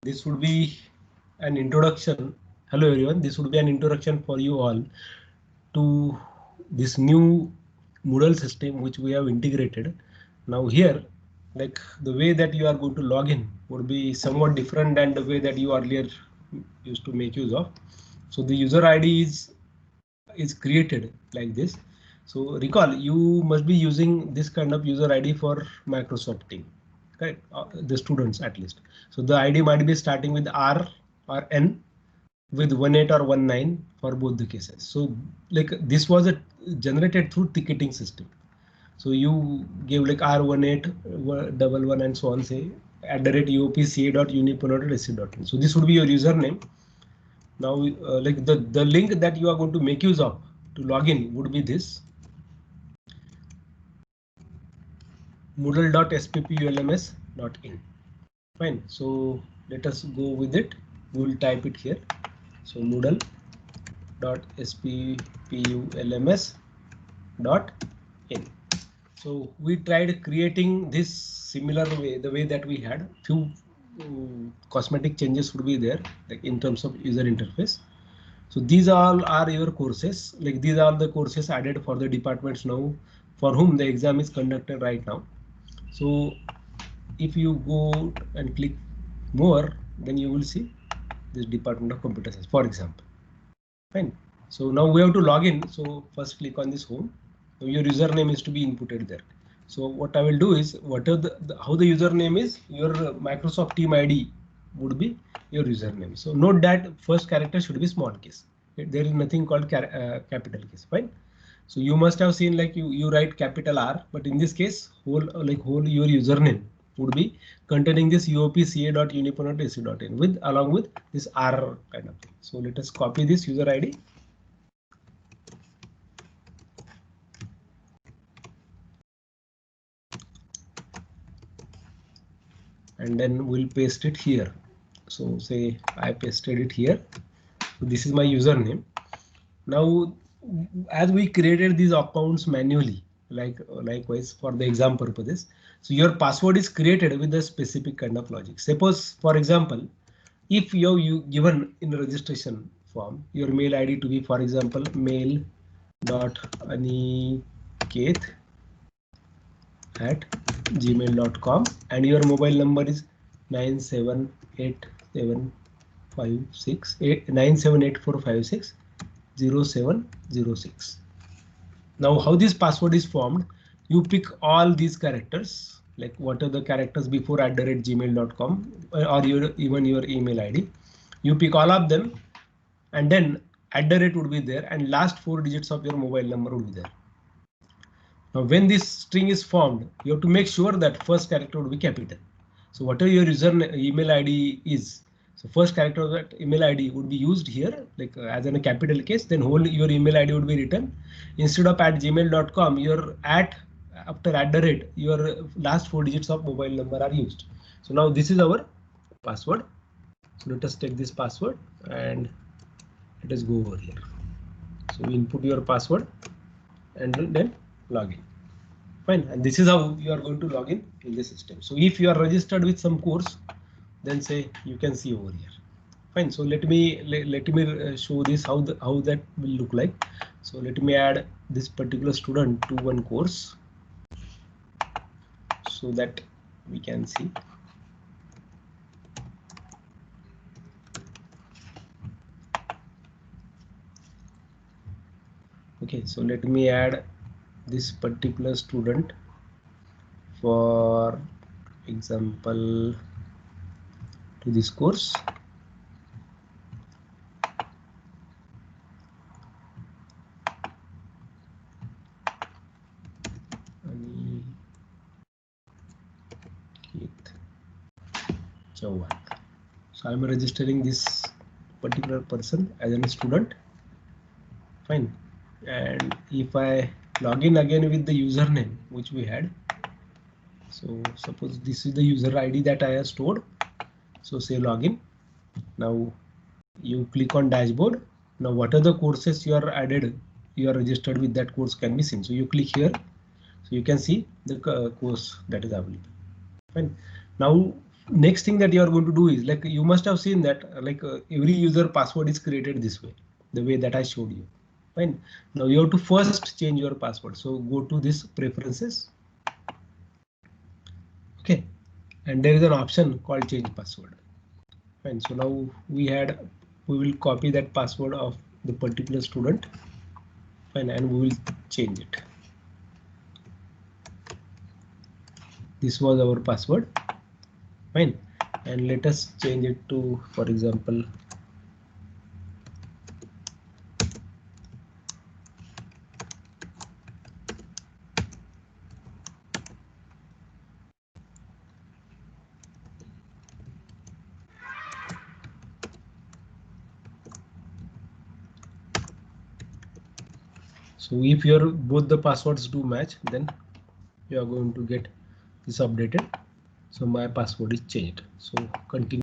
this would be an introduction. Hello everyone, this would be an introduction for you all to this new Moodle system which we have integrated. Now here, like the way that you are going to log in would be somewhat different than the way that you earlier used to make use of. So the user ID is created like this. So recall you must be using this kind of user ID for Microsoft Team, right? The students at least. So the ID might be starting with R or N with 18 or 19 for both the cases. So like this was a generated through ticketing system. So you gave like R1811 and so on, say @upca.unipono.ac.in. So this would be your username. Now like the link that you are going to make use of to log in would be this moodle.sppulms.in. Fine. So let us go with it. We will type it here. So moodle.sppulms.in. So we tried creating this similar way, the way that we had few cosmetic changes would be there, like in terms of user interface. So these all are your courses, like these are the courses added for the departments now for whom the exam is conducted right now. So if you go and click more, then you will see this Department of Computer Science, for example. Fine. So now we have to log in. So first click on this home. So your username is to be inputted there. So what I will do is whatever how the username is, your Microsoft Team ID would be your username. So note that first character should be small case. There is nothing called capital case. Fine. So you must have seen like you write capital R, but in this case whole your username would be containing this upca.unipono.ac.in with along with this R kind of thing. So let us copy this user ID. And then we'll paste it here. So say I pasted it here. So this is my username. Now, as we created these accounts manually, likewise for the exam purposes, so your password is created with a specific kind of logic. Suppose, for example, if you given in the registration form your mail ID to be, for example, mail.aniket@gmail.com and your mobile number is 97845600706. Now how this password is formed, you pick all these characters, like what are the characters before @gmail.com or even your email ID. You pick all of them and then @ would be there and last 4 digits of your mobile number would be there. Now when this string is formed, you have to make sure that first character would be capital. So whatever your email ID is, so first character of that email ID would be used here, like as in a capital case, then whole your email ID would be written. Instead of @gmail.com, your after @ your last 4 digits of mobile number are used. So now this is our password. So let us take this password and let us go over here. So input your password and then log in. Fine, and this is how you are going to log in the system. So if you are registered with some course, then say you can see over here. Fine, so let me show this how that will look like. So let me add this particular student to one course so that we can see. Okay, so let me add this particular student, for example, to this course. So I'm registering this particular person as a student. Fine. And if I log in again with the username which we had, so suppose this is the user ID that I have stored. So say login. Now you click on dashboard. Now what are the courses you are added, you are registered with that course can be seen. So you click here. So you can see the course that is available. Fine. Now Next thing that you are going to do is, like, you must have seen that every user password is created this way, the way that I showed you. Fine. Now you have to first change your password. So go to this preferences. Okay. And there is an option called change password. Fine. So now we will copy that password of the particular student. Fine. And we will change it. This was our password. Fine. And let us change it to, for example, so if your both the passwords do match, then you are going to get this updated. So my password is changed. So continue.